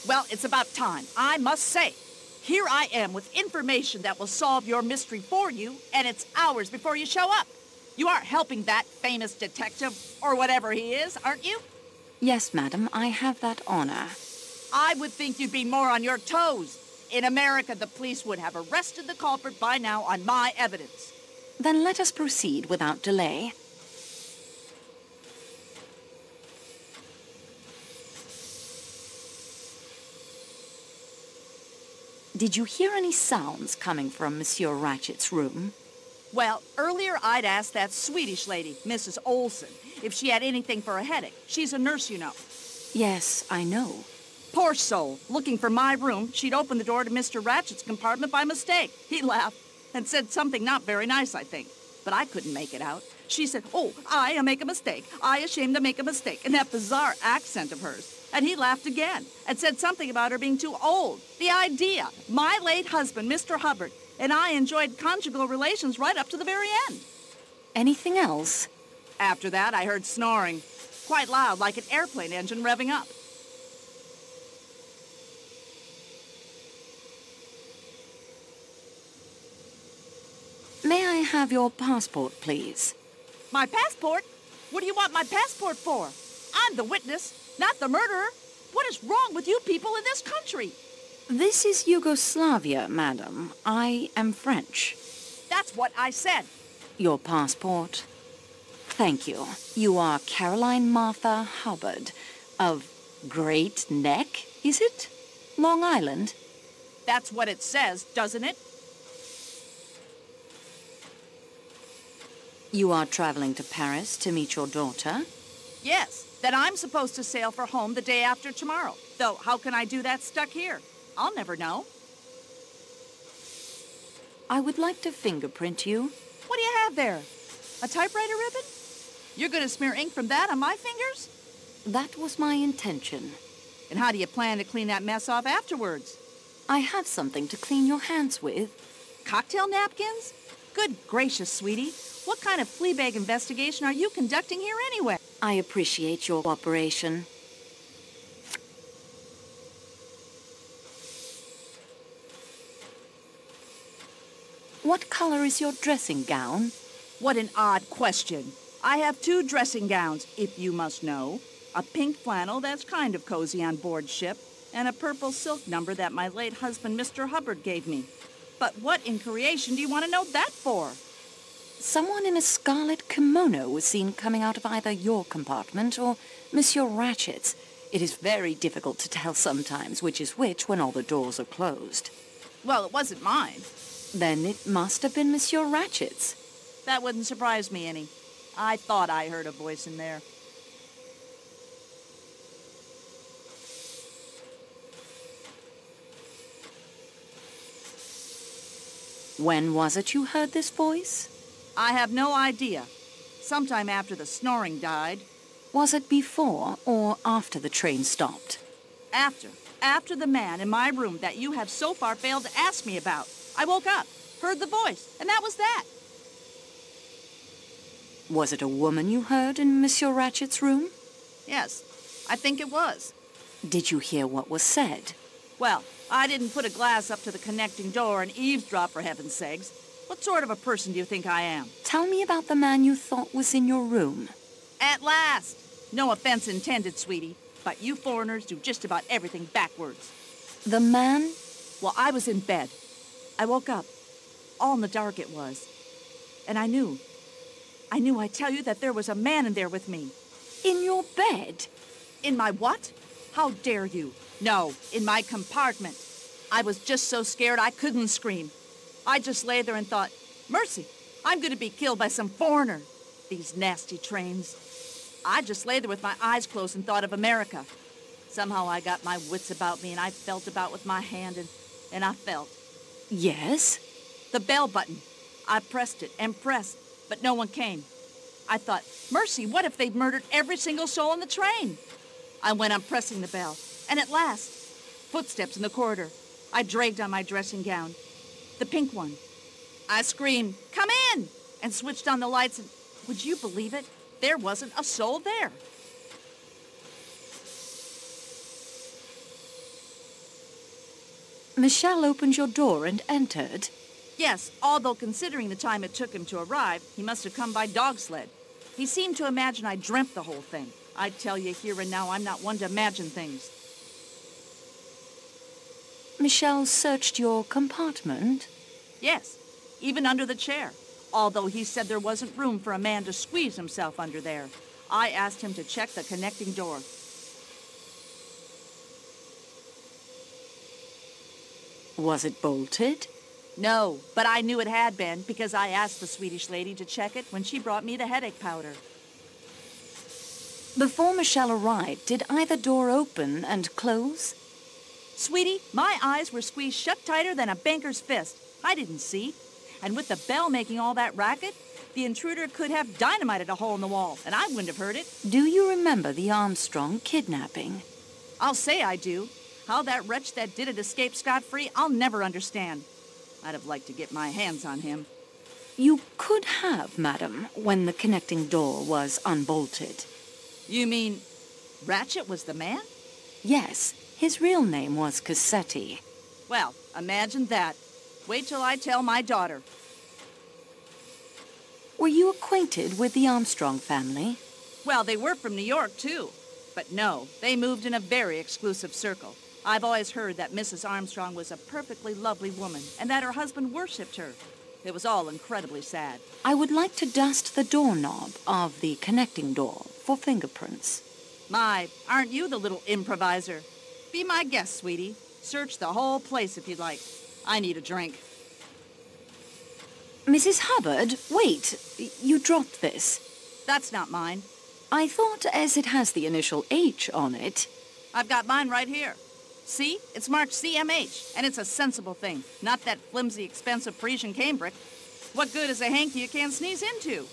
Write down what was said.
Well, it's about time, I must say. Here I am with information that will solve your mystery for you, and it's hours before you show up. You aren't helping that famous detective, or whatever he is, aren't you? Yes, madam, I have that honor. I would think you'd be more on your toes. In America, the police would have arrested the culprit by now on my evidence. Then let us proceed without delay. Did you hear any sounds coming from Monsieur Ratchet's room? Well, earlier I'd asked that Swedish lady, Mrs. Olson, if she had anything for a headache. She's a nurse, you know. Yes, I know. Poor soul. Looking for my room, she'd opened the door to Mr. Ratchet's compartment by mistake. He laughed and said something not very nice, I think. But I couldn't make it out. She said, "Oh, I make a mistake. I ashamed to make a mistake," in that bizarre accent of hers. And he laughed again and said something about her being too old. The idea. My late husband, Mr. Hubbard, and I enjoyed conjugal relations right up to the very end. Anything else? After that, I heard snoring. Quite loud, like an airplane engine revving up. May I have your passport, please? My passport? What do you want my passport for? I'm the witness, not the murderer. What is wrong with you people in this country? This is Yugoslavia, madam. I am French. That's what I said. Your passport. Thank you. You are Caroline Martha Hubbard of Great Neck, is it? Long Island? That's what it says, doesn't it? You are traveling to Paris to meet your daughter? Yes, that I'm supposed to sail for home the day after tomorrow. Though, how can I do that stuck here? I'll never know. I would like to fingerprint you. What do you have there? A typewriter ribbon? You're going to smear ink from that on my fingers? That was my intention. And how do you plan to clean that mess off afterwards? I have something to clean your hands with. Cocktail napkins? Good gracious, sweetie. What kind of fleabag investigation are you conducting here anyway? I appreciate your cooperation. What color is your dressing gown? What an odd question. I have 2 dressing gowns, if you must know. A pink flannel that's kind of cozy on board ship, and a purple silk number that my late husband, Mr. Hubbard, gave me. But what in creation do you want to know that for? Someone in a scarlet kimono was seen coming out of either your compartment or Monsieur Ratchet's. It is very difficult to tell sometimes which is which when all the doors are closed. Well, it wasn't mine. Then it must have been Monsieur Ratchet's. That wouldn't surprise me any. I thought I heard a voice in there. When was it you heard this voice? I have no idea. Sometime after the snoring died. Was it before or after the train stopped? After. After the man in my room that you have so far failed to ask me about. I woke up, heard the voice, and that was that. Was it a woman you heard in Monsieur Ratchet's room? Yes, I think it was. Did you hear what was said? Well, I didn't put a glass up to the connecting door and eavesdrop, for heaven's sakes. What sort of a person do you think I am? Tell me about the man you thought was in your room. At last! No offense intended, sweetie, but you foreigners do just about everything backwards. The man? Well, I was in bed. I woke up. All in the dark it was. And I knew, I tell you, that there was a man in there with me. In your bed? In my what? How dare you? No, in my compartment. I was just so scared I couldn't scream. I just lay there and thought, mercy, I'm going to be killed by some foreigner. These nasty trains. I just lay there with my eyes closed and thought of America. Somehow I got my wits about me and I felt about with my hand and I felt. Yes? The bell button. I pressed it and pressed, but no one came. I thought, mercy, what if they'd murdered every single soul in the train? I went on pressing the bell, and at last, footsteps in the corridor. I dragged on my dressing gown, the pink one. I screamed, come in, and switched on the lights, and would you believe it? There wasn't a soul there. Michel opened your door and entered. Yes, although considering the time it took him to arrive, he must have come by dog sled. He seemed to imagine I dreamt the whole thing. I tell you here and now, I'm not one to imagine things. Michel searched your compartment? Yes, even under the chair. Although he said there wasn't room for a man to squeeze himself under there. I asked him to check the connecting door. Was it bolted? No, but I knew it had been because I asked the Swedish lady to check it when she brought me the headache powder. Before Michel arrived, did either door open and close? Sweetie, my eyes were squeezed shut tighter than a banker's fist. I didn't see. And with the bell making all that racket, the intruder could have dynamited a hole in the wall, and I wouldn't have heard it. Do you remember the Armstrong kidnapping? I'll say I do. How that wretch that did it escaped scot-free, I'll never understand. I'd have liked to get my hands on him. You could have, madam, when the connecting door was unbolted. You mean Ratchet was the man? Yes, his real name was Cassetti. Well, imagine that. Wait till I tell my daughter. Were you acquainted with the Armstrong family? Well, they were from New York, too. But no, they moved in a very exclusive circle. I've always heard that Mrs. Armstrong was a perfectly lovely woman and that her husband worshipped her. It was all incredibly sad. I would like to dust the doorknob of the connecting door for fingerprints. My, aren't you the little improviser? Be my guest, sweetie. Search the whole place if you'd like. I need a drink. Mrs. Hubbard, wait. You dropped this. That's not mine. I thought as it has the initial H on it. I've got mine right here. See? It's marked CMH, and it's a sensible thing, not that flimsy, expensive Parisian cambric. What good is a hanky you can't sneeze into?